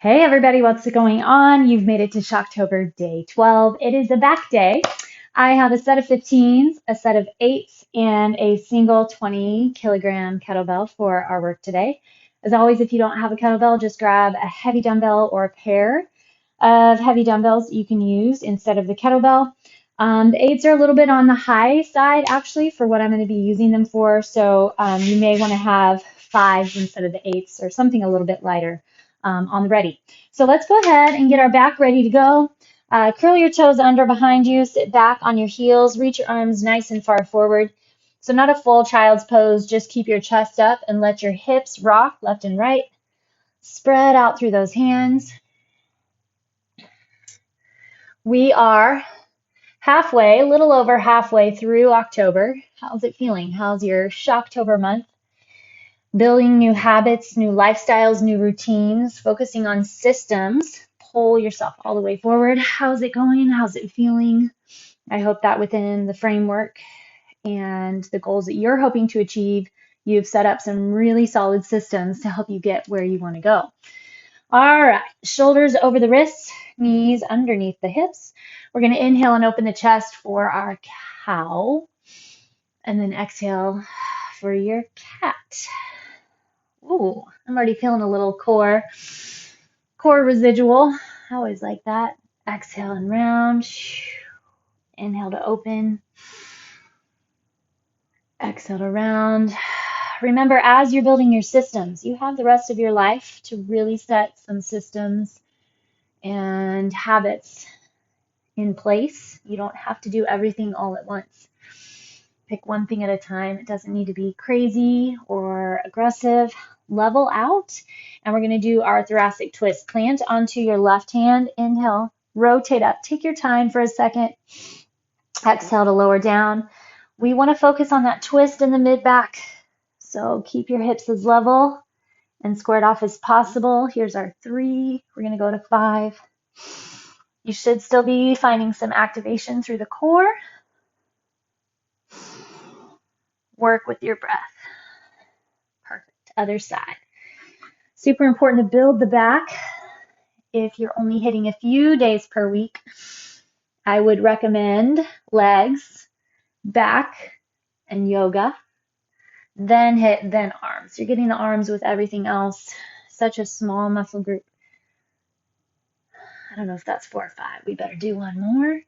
Hey everybody, what's going on? You've made it to Shoctober day 12. It is a back day. I have a set of 15s, a set of 8s, and a single 20-kilogram kettlebell for our work today. As always, if you don't have a kettlebell, just grab a heavy dumbbell or a pair of heavy dumbbells you can use instead of the kettlebell. The 8s are a little bit on the high side actually for what I'm going to be using them for, so you may want to have 5s instead of the 8s or something a little bit lighter on the ready. So let's go ahead and get our back ready to go. Curl your toes under behind you, sit back on your heels, reach your arms nice and far forward. So not a full child's pose, just keep your chest up and let your hips rock left and right. Spread out through those hands. We are halfway, a little over halfway through October. How's it feeling? How's your Shocktober month? Building new habits, new lifestyles, new routines, focusing on systems. Pull yourself all the way forward. How's it going? How's it feeling? I hope that within the framework and the goals that you're hoping to achieve, you've set up some really solid systems to help you get where you want to go. All right, shoulders over the wrists, knees underneath the hips. We're going to inhale and open the chest for our cow, and then exhale for your cat. Ooh, I'm already feeling a little core residual. I always like that. Exhale and round. Inhale to open. Exhale to round. Remember, as you're building your systems, you have the rest of your life to really set some systems and habits in place. You don't have to do everything all at once. Pick one thing at a time. It doesn't need to be crazy or aggressive. Level out, and we're going to do our thoracic twist. Plant onto your left hand. Inhale, rotate up. Take your time for a second. Exhale to lower down. We want to focus on that twist in the mid-back. So keep your hips as level and squared off as possible. Here's our 3. We're going to go to 5. You should still be finding some activation through the core. Work with your breath. Perfect. Other side. Super important to build the back. If you're only hitting a few days per week, I would recommend legs, back, and yoga. Then arms. You're getting the arms with everything else. Such a small muscle group. I don't know if that's 4 or 5. We better do one more.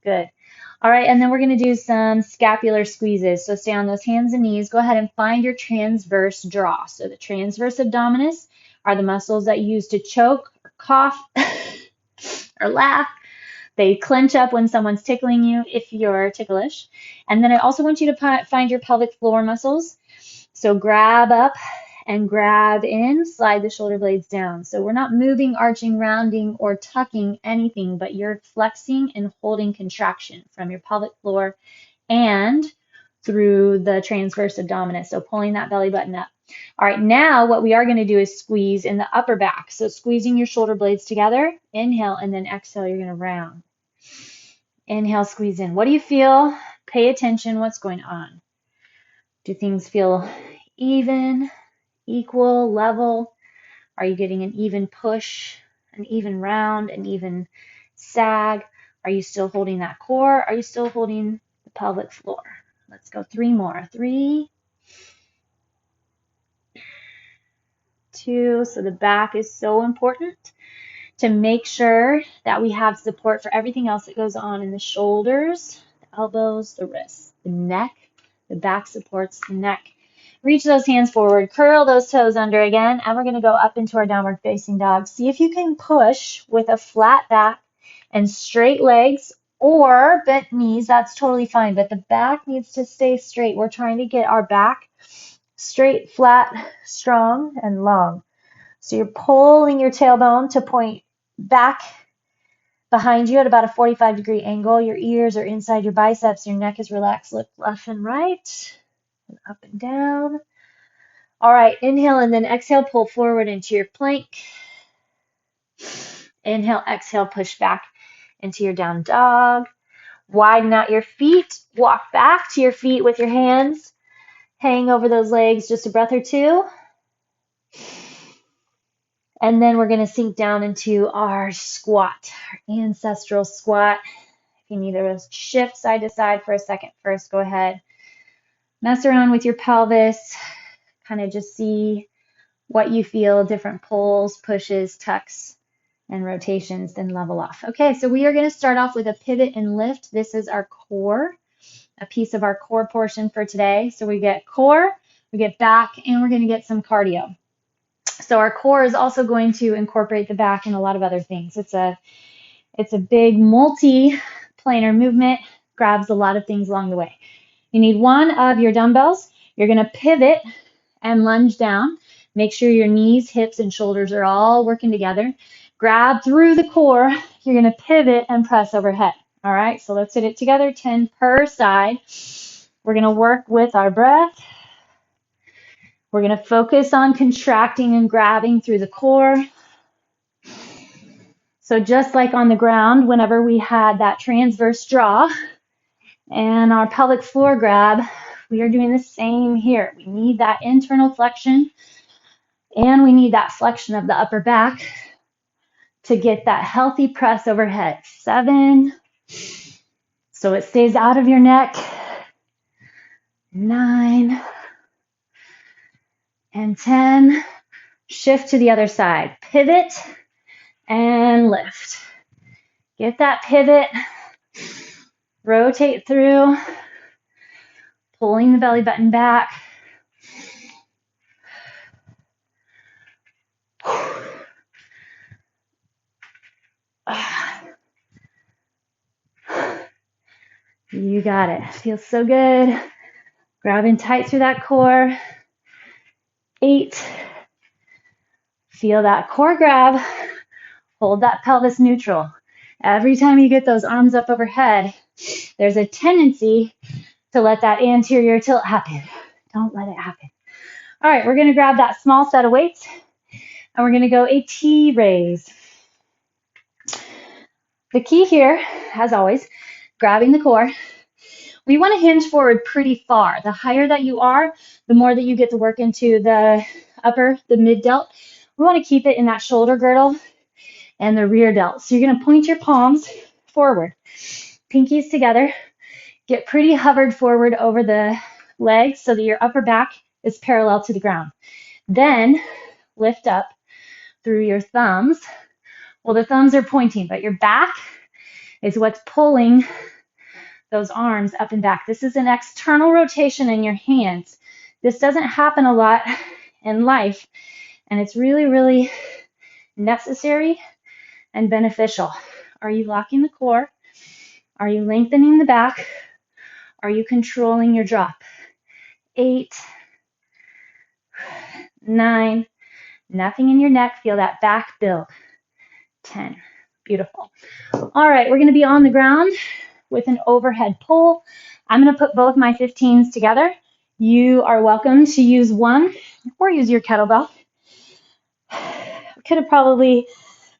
Good. All right, and then we're going to do some scapular squeezes. So stay on those hands and knees. Go ahead and find your transverse draw. So the transverse abdominis are the muscles that you use to choke, or cough, or laugh. They clench up when someone's tickling you if you're ticklish. And then I also want you to find your pelvic floor muscles. So grab up and grab in, slide the shoulder blades down. So we're not moving, arching, rounding, or tucking anything, but you're flexing and holding contraction from your pelvic floor and through the transverse abdominis. So pulling that belly button up. All right, now what we are going to do is squeeze in the upper back. So squeezing your shoulder blades together, inhale, and then exhale, you're going to round. Inhale, squeeze in. What do you feel? Pay attention. What's going on? Do things feel even, equal, level? Are you getting an even push, an even round, an even sag? Are you still holding that core? Are you still holding the pelvic floor? Let's go 3 more. 3, 2. So the back is so important to make sure that we have support for everything else that goes on in the shoulders, the elbows, the wrists, the neck. The back supports the neck. Reach those hands forward, curl those toes under again, and we're going to go up into our downward facing dog. See if you can push with a flat back and straight legs or bent knees. That's totally fine, but the back needs to stay straight. We're trying to get our back straight, flat, strong, and long. So you're pulling your tailbone to point back behind you at about a 45-degree angle. Your ears are inside your biceps. Your neck is relaxed. Lift left and right, and up and down. All right, inhale and then exhale, pull forward into your plank. Inhale, exhale, push back into your down dog. Widen out your feet. Walk back to your feet with your hands. Hang over those legs just a breath or two. And then we're going to sink down into our squat, our ancestral squat. If you need to shift side to side for a second first, go ahead. Mess around with your pelvis. Kind of just see what you feel, different pulls, pushes, tucks, and rotations, then level off. Okay, so we are going to start off with a pivot and lift. This is our core, a piece of our core portion for today. So we get core, we get back, and we're going to get some cardio. So our core is also going to incorporate the back and a lot of other things. It's a big multi-planar movement, grabs a lot of things along the way. You need one of your dumbbells. You're going to pivot and lunge down. Make sure your knees, hips, and shoulders are all working together. Grab through the core. You're going to pivot and press overhead. All right, so let's hit it together, 10 per side. We're going to work with our breath. We're going to focus on contracting and grabbing through the core. So just like on the ground, whenever we had that transverse draw and our pelvic floor grab, we are doing the same here. We need that internal flexion and we need that flexion of the upper back to get that healthy press overhead. 7, so it stays out of your neck. 9 and 10. Shift to the other side. Pivot and lift. Get that pivot. Rotate through. Pulling the belly button back. You got it. Feels so good. Grabbing tight through that core. 8. Feel that core grab. Hold that pelvis neutral. Every time you get those arms up overhead, there's a tendency to let that anterior tilt happen. Don't let it happen. All right, we're going to grab that small set of weights, and we're going to go a T raise. The key here, as always, grabbing the core. We want to hinge forward pretty far. The higher that you are, the more that you get to work into the upper, the mid delt. We want to keep it in that shoulder girdle and the rear delt. So you're going to point your palms forward, pinkies together, get pretty hovered forward over the legs so that your upper back is parallel to the ground. Then lift up through your thumbs. Well, the thumbs are pointing, but your back is what's pulling those arms up and back. This is an external rotation in your hands. This doesn't happen a lot in life, and it's really, really necessary and beneficial. Are you locking the core? Are you lengthening the back? Are you controlling your drop? 8, 9, nothing in your neck. Feel that back build. 10, beautiful. All right, we're going to be on the ground with an overhead pull. I'm going to put both my 15s together. You are welcome to use one or use your kettlebell. I could have probably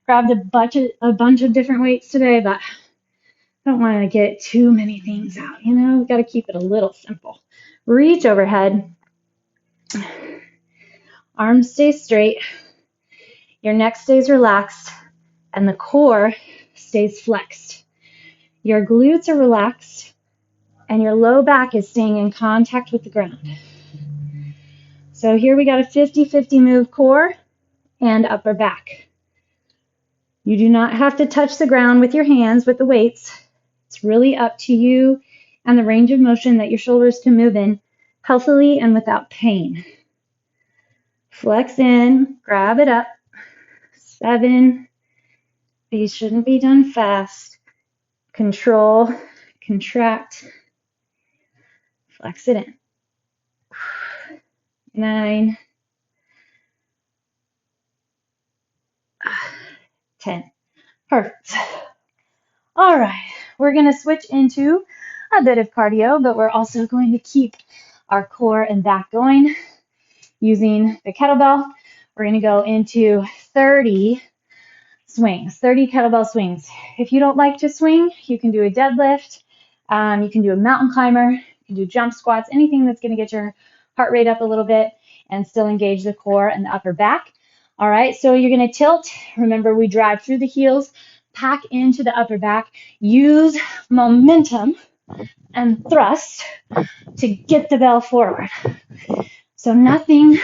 grabbed a bunch of different weights today, but I don't want to get too many things out. You know, we've got to keep it a little simple. Reach overhead. Arms stay straight. Your neck stays relaxed, and the core stays flexed. Your glutes are relaxed, and your low back is staying in contact with the ground. So here we got a 50-50 move core and upper back. You do not have to touch the ground with your hands with the weights. It's really up to you and the range of motion that your shoulders can move in healthily and without pain. Flex in, grab it up. 7. These shouldn't be done fast. Control, contract, flex it in. 9, 10. Perfect. All right, we're going to switch into a bit of cardio, but we're also going to keep our core and back going using the kettlebell. We're going to go into 30 swings, 30 kettlebell swings. If you don't like to swing, you can do a deadlift, you can do a mountain climber, you can do jump squats, anything that's going to get your heart rate up a little bit and still engage the core and the upper back. All right, so you're going to tilt. Remember, we drive through the heels, pack into the upper back. Use momentum and thrust to get the bell forward. So nothing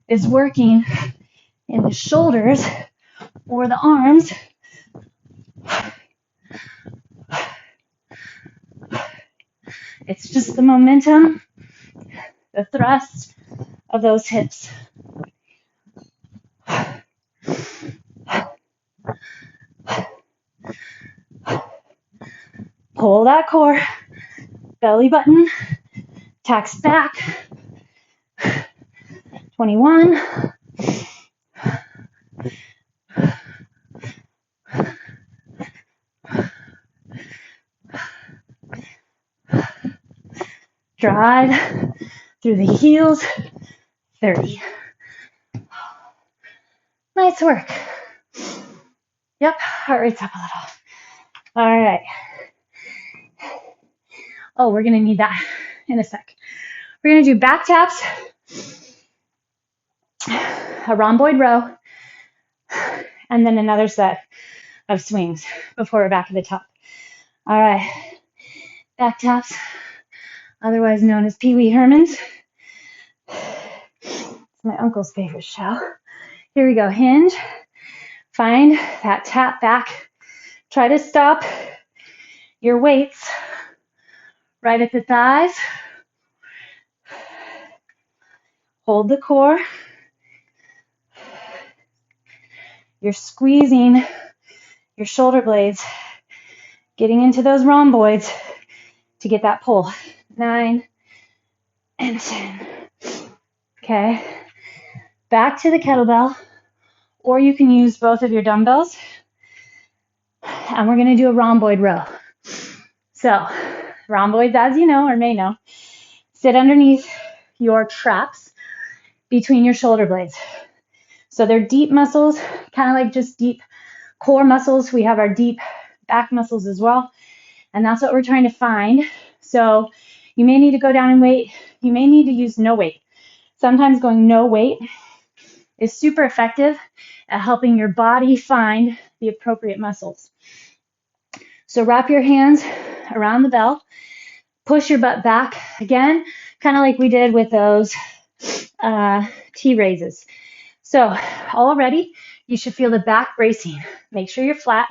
is working in the shoulders or the arms. It's just the momentum, the thrust of those hips. Pull that core, belly button, tax back. 21. Drive through the heels. 30. Nice work. Yep, heart rate's up a little. All right. Oh, we're going to need that in a sec. We're going to do back taps, a rhomboid row, and then another set of swings before we're back at the top. All right. Back taps, otherwise known as Pee Wee Herman's. It's my uncle's favorite show. Here we go. Hinge. Find that tap back. Try to stop your weights right at the thighs. Hold the core. You're squeezing your shoulder blades, getting into those rhomboids to get that pull. 9 and 10. Okay. Back to the kettlebell, or you can use both of your dumbbells. And we're going to do a rhomboid row. So, rhomboids, as you know or may know, sit underneath your traps between your shoulder blades. So they're deep muscles, kind of like just deep core muscles. We have our deep back muscles as well. And that's what we're trying to find. So you may need to go down in weight. You may need to use no weight. Sometimes going no weight is super effective at helping your body find the appropriate muscles. So wrap your hands around the bell. Push your butt back again, kind of like we did with those T-raises. So already you should feel the back bracing. Make sure you're flat.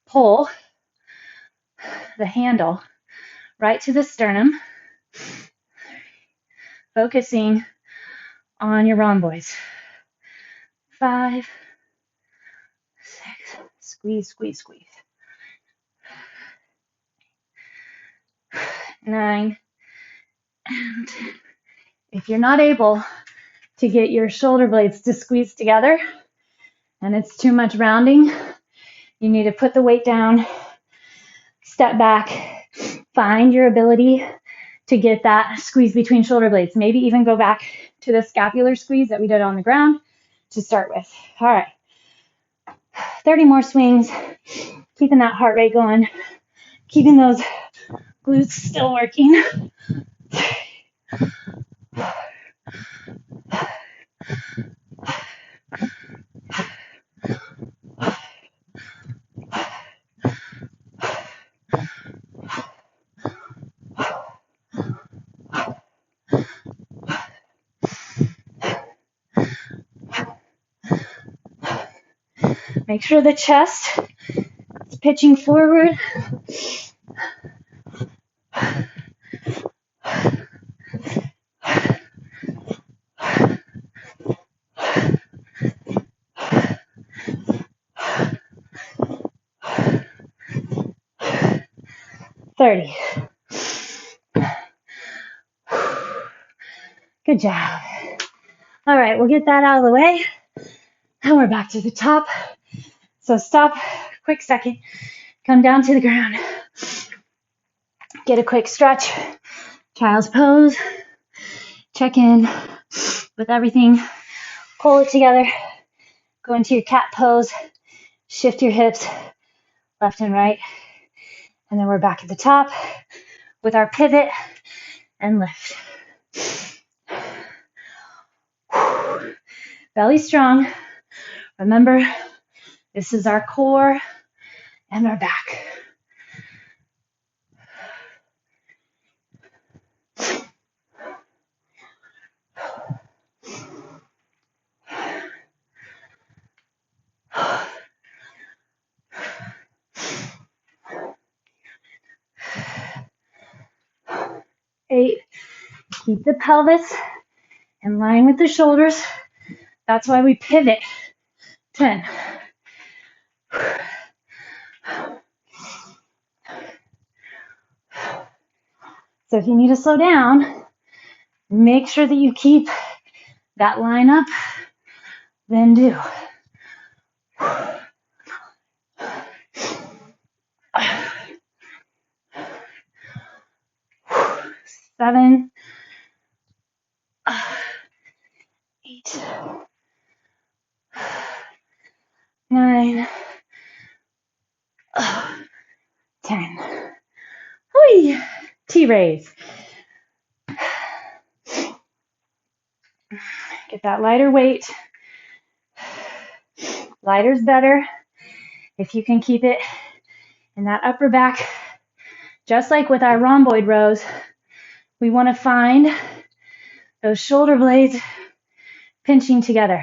Pull the handle right to the sternum, focusing on your rhomboids. 5, 6, squeeze, squeeze, squeeze. 9, and 10. If you're not able to get your shoulder blades to squeeze together and it's too much rounding, you need to put the weight down, step back, find your ability to get that squeeze between shoulder blades. Maybe even go back to the scapular squeeze that we did on the ground to start with. All right. 30 more swings, keeping that heart rate going, keeping those glutes still working. Make sure the chest is pitching forward. Thirty. Good job. All right, we'll get that out of the way. Now we're back to the top. So stop, quick second, come down to the ground. Get a quick stretch, child's pose, check in with everything, pull it together, go into your cat pose, shift your hips left and right, and then we're back at the top with our pivot and lift. Belly strong, Remember, this is our core and our back. Eight, keep the pelvis in line with the shoulders. That's why we pivot. 10. So if you need to slow down, make sure that you keep that line up, then do. 7, 8, 9, 10. Whee! T-raise. Get that lighter weight. Lighter's better. If you can keep it in that upper back, just like with our rhomboid rows, we want to find those shoulder blades pinching together.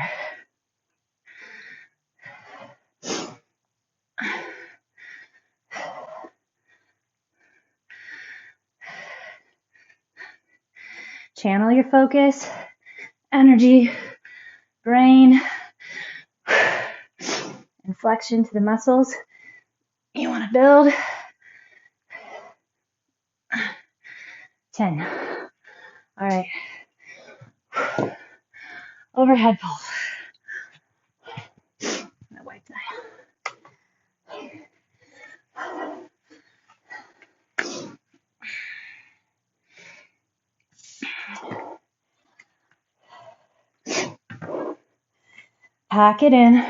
Channel your focus, energy, brain, and flexion to the muscles you want to build. 10. All right. Overhead pull. I'm gonna wipe that. Pack it in.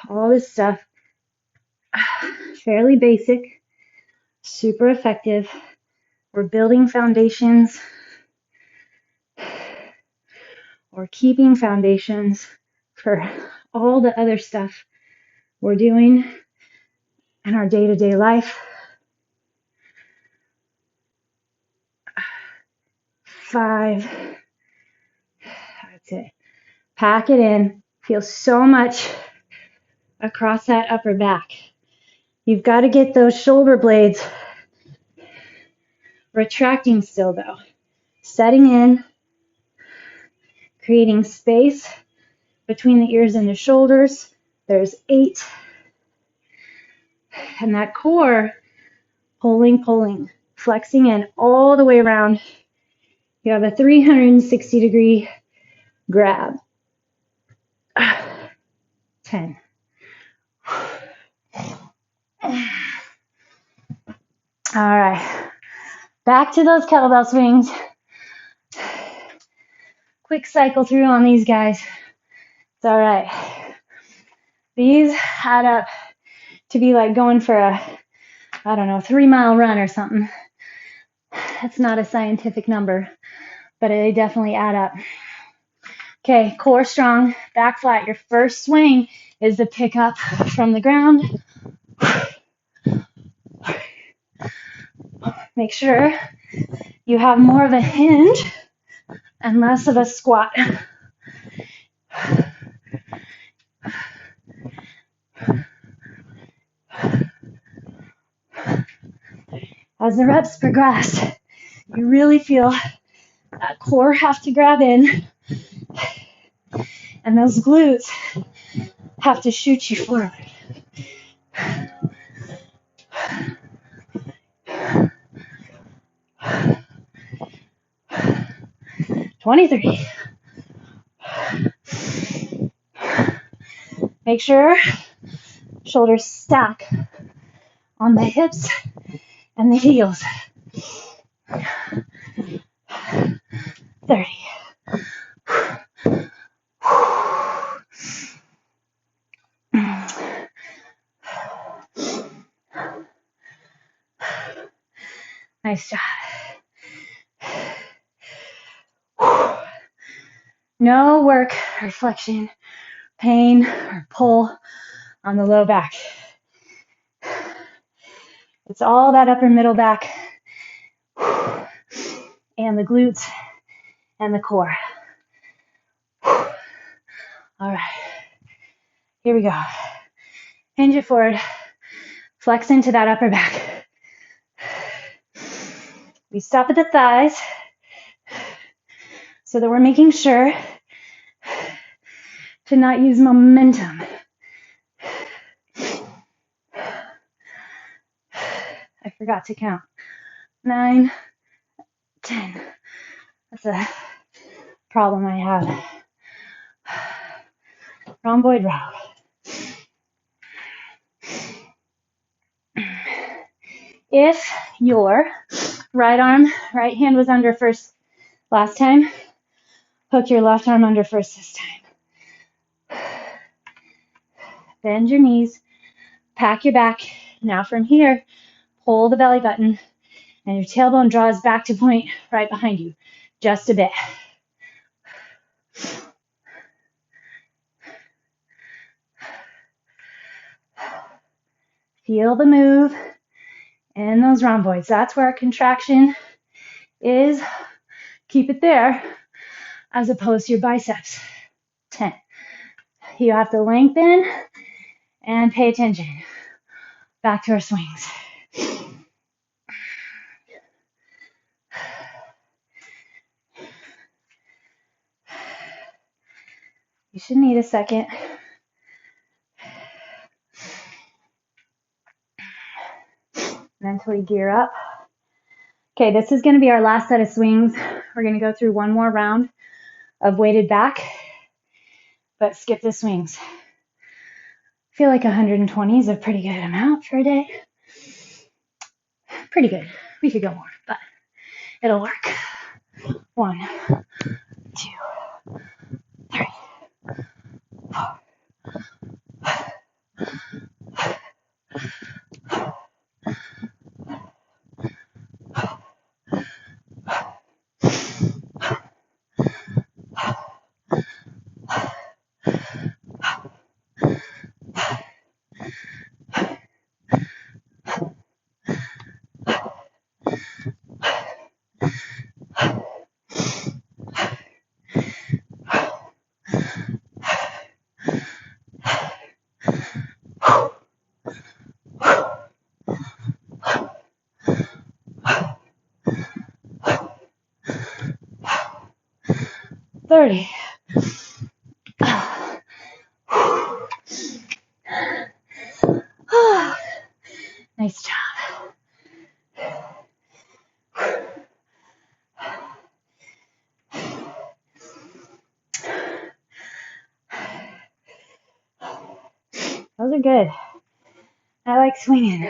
All this stuff, fairly basic, super effective. We're building foundations or keeping foundations for all the other stuff we're doing in our day-to-day life. 5. That's it. Pack it in. Feel so much across that upper back. You've got to get those shoulder blades retracting still though. Setting in, creating space between the ears and the shoulders. There's 8. And that core, pulling, flexing in all the way around. You have a 360-degree grab. 10. All right. Back to those kettlebell swings. Quick cycle through on these guys. It's all right. These add up to be like going for a, 3-mile run or something. That's not a scientific number, but they definitely add up. Okay, core strong, back flat. Your first swing is the pick up from the ground. Make sure you have more of a hinge and less of a squat. As the reps progress, you really feel that core have to grab in, and those glutes have to shoot you forward. 23. Make sure shoulders stack on the hips and the heels. 30. Nice job. No work or flexion, pain, or pull on the low back. It's all that upper middle back and the glutes and the core. All right, here we go. Hinge it forward, flex into that upper back. We stop at the thighs so that we're making sure to not use momentum. I forgot to count. 9, 10. That's a problem I have. Rhomboid row. If your right hand was under first last time, hook your left arm under first this time. Bend your knees, pack your back. Now from here, pull the belly button, and your tailbone draws back to point right behind you, just a bit. Feel the move in those rhomboids. That's where our contraction is. Keep it there, as opposed to your biceps. 10. You have to lengthen and pay attention. Back to our swings. You should need a second. Mentally gear up. Okay, this is going to be our last set of swings. We're going to go through one more round of weighted back, but skip the swings. I feel like 120 is a pretty good amount for a day. Pretty good. We could go more, but it'll work. 1, 2, 3, 4. 30. Nice job. Those are good. I like swinging.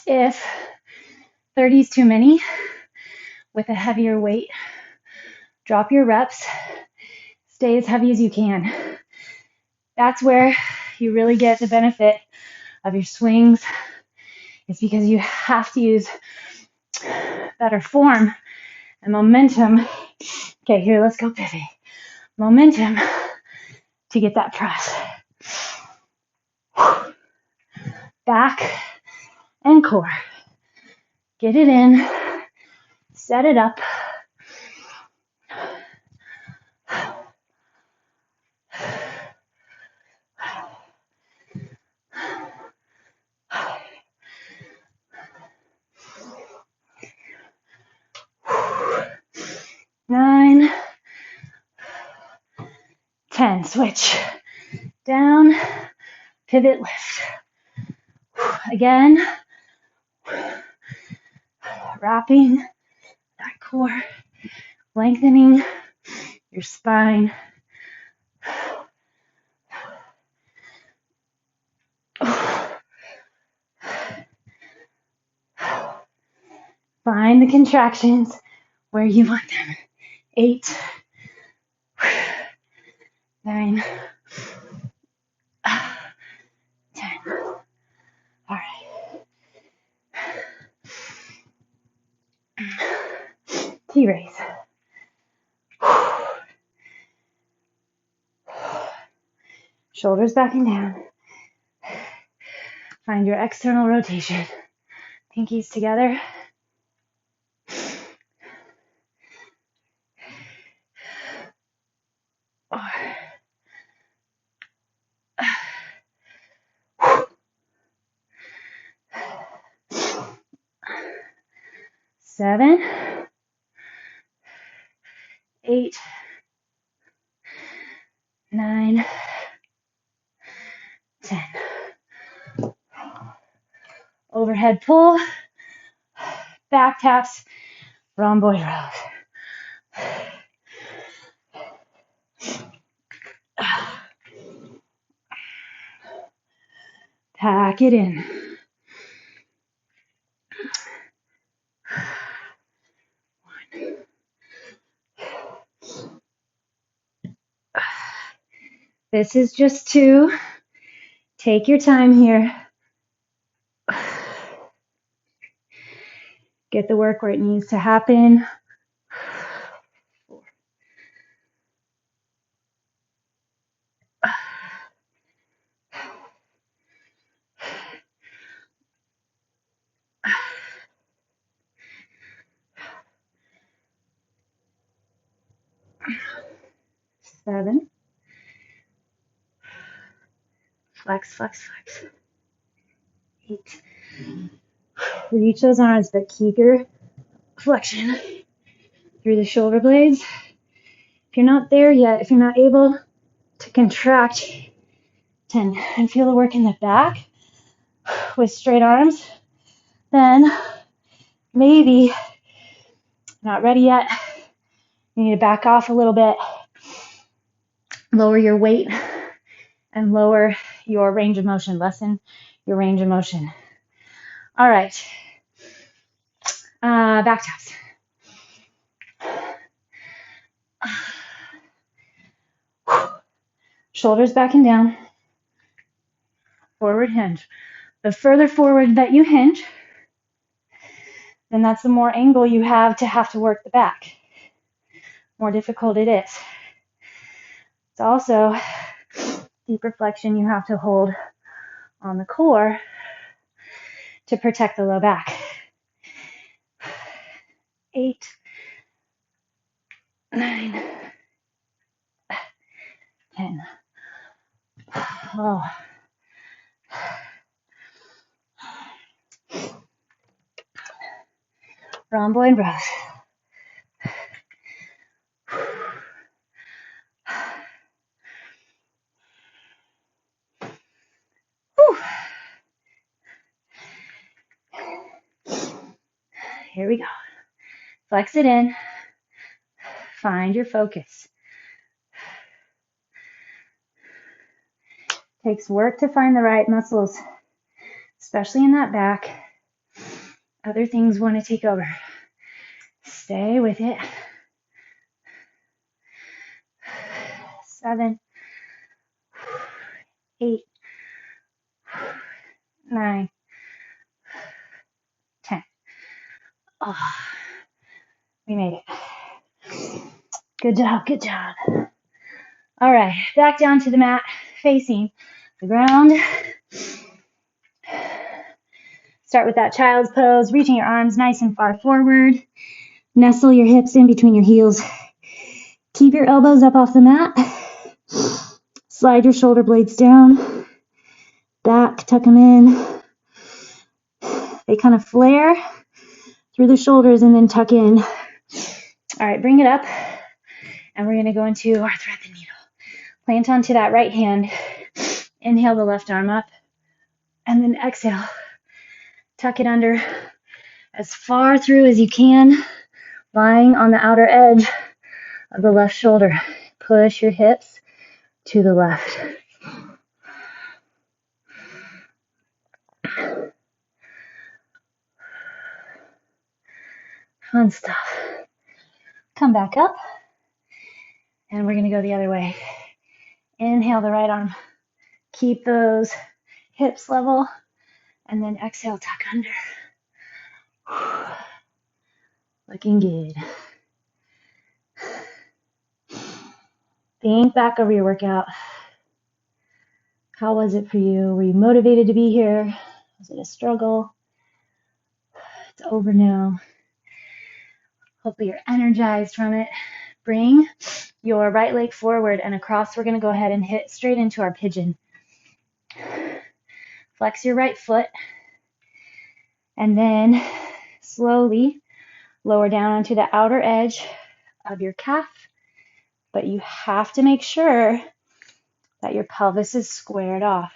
If 30 is too many with a heavier weight, drop your reps. Stay as heavy as you can. That's where you really get the benefit of your swings. It's because you have to use better form and momentum. Okay, here, let's go pivot. Momentum to get that press. Back and core. Get it in. Set it up. Nine, 10. Switch. Down, pivot, lift. Again, wrapping that core, lengthening your spine. Find the contractions where you want them. 8, 9, 10. All right. T-raise. Shoulders back and down. Find your external rotation. Pinkies together. 7, 8, 9, 10. Overhead pull, back taps, rhomboid rows. Pack it in. This is just 2. Take your time here. Get the work where it needs to happen. 7. Flex, flex, flex. 8. Reach those arms, but keep your flexion through the shoulder blades. If you're not there yet, if you're not able to contract 10 and feel the work in the back with straight arms, then maybe not ready yet. You need to back off a little bit, lower your weight, and lower your range of motion. Lessen your range of motion. All right. Back taps. Shoulders back and down. Forward hinge. The further forward that you hinge, then that's the more angle you have to work the back. More difficult it is. It's also deeper flexion you have to hold on the core to protect the low back. 8, 9, 10. Oh. Rhomboid rows. Here we go. Flex it in. Find your focus. Takes work to find the right muscles, especially in that back. Other things want to take over. Stay with it. 7, 8, 9, 10. Oh, we made it. Good job, good job. All right, back down to the mat, facing the ground. Start with that child's pose, reaching your arms nice and far forward. Nestle your hips in between your heels. Keep your elbows up off the mat. Slide your shoulder blades down. Back, tuck them in. They kind of flare through the shoulders and then tuck in. All right, bring it up. And we're going to go into our thread the needle. Plant onto that right hand. Inhale the left arm up. And then exhale. Tuck it under as far through as you can, lying on the outer edge of the left shoulder. Push your hips to the left. Fun stuff. Come back up. And we're going to go the other way. Inhale the right arm. Keep those hips level. And then exhale, tuck under. Looking good. Think back over your workout. How was it for you? Were you motivated to be here? Was it a struggle? It's over now. Hopefully you're energized from it. Bring your right leg forward and across. We're going to go ahead and hit straight into our pigeon. Flex your right foot and then slowly lower down onto the outer edge of your calf. But you have to make sure that your pelvis is squared off.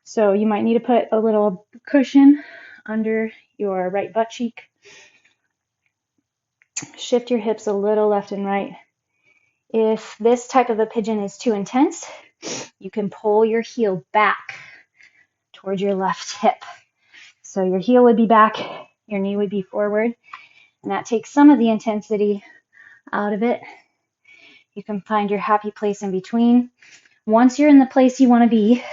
So you might need to put a little cushion under your right butt cheek. Shift your hips a little left and right. If this type of a pigeon is too intense, you can pull your heel back towards your left hip. So your heel would be back, your knee would be forward, and that takes some of the intensity out of it. You can find your happy place in between. Once you're in the place you want to be,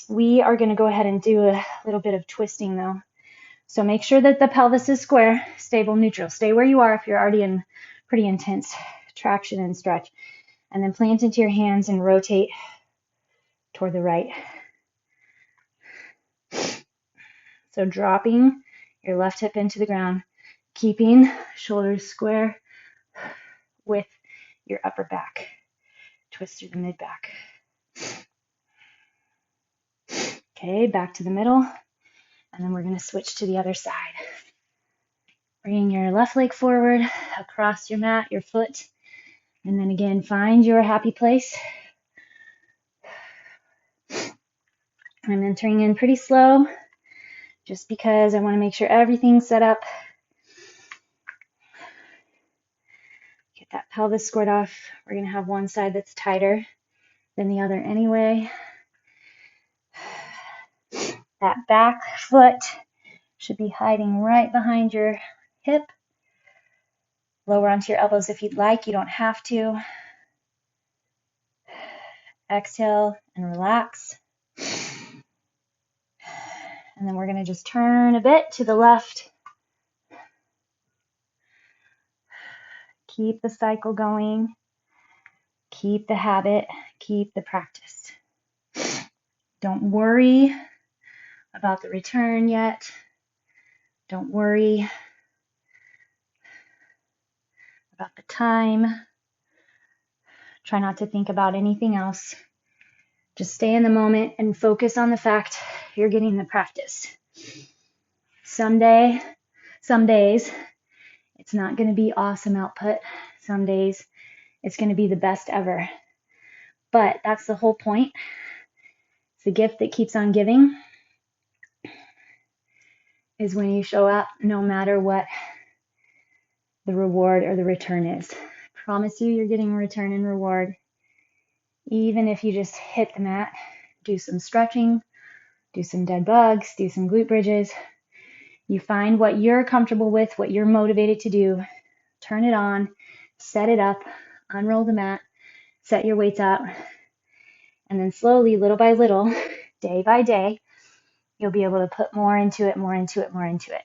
we are going to go ahead and do a little bit of twisting though. So make sure that the pelvis is square, stable, neutral. Stay where you are if you're already in pretty intense traction and stretch. And then plant into your hands and rotate toward the right. So dropping your left hip into the ground, keeping shoulders square with your upper back. Twist through the mid back. Okay, back to the middle. And then we're going to switch to the other side. Bringing your left leg forward, across your mat, your foot. And then again, find your happy place. I'm entering in pretty slow, just because I want to make sure everything's set up. Get that pelvis squared off. We're going to have one side that's tighter than the other anyway. That back foot should be hiding right behind your hip. Lower onto your elbows if you'd like. You don't have to. Exhale and relax. And then we're going to just turn a bit to the left. Keep the cycle going. Keep the habit. Keep the practice. Don't worry about the return yet. Don't worry about the time. Try not to think about anything else. Just stay in the moment and focus on the fact you're getting the practice. Some days, it's not going to be awesome output. Some days, it's going to be the best ever. But that's the whole point. It's the gift that keeps on giving. Is when you show up, no matter what the reward or the return is. I promise you, you're getting a return and reward. Even if you just hit the mat, do some stretching, do some dead bugs, do some glute bridges. You find what you're comfortable with, what you're motivated to do. Turn it on, set it up, unroll the mat, set your weights up, and then slowly, little by little, day by day, you'll be able to put more into it, more into it, more into it.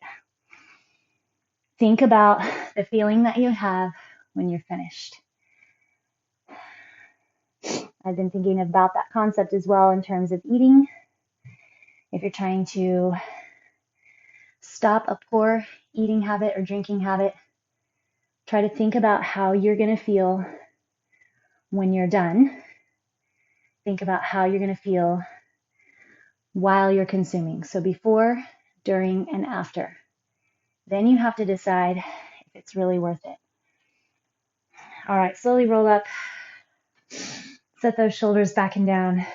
Think about the feeling that you have when you're finished. I've been thinking about that concept as well in terms of eating. If you're trying to stop a poor eating habit or drinking habit, try to think about how you're going to feel when you're done. Think about how you're going to feel while you're consuming. So before, during, and after. Then you have to decide if it's really worth it. All right, slowly roll up. Set those shoulders back and down.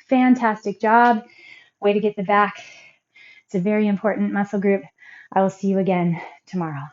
Fantastic job. Way to get the back. It's a very important muscle group. I will see you again tomorrow.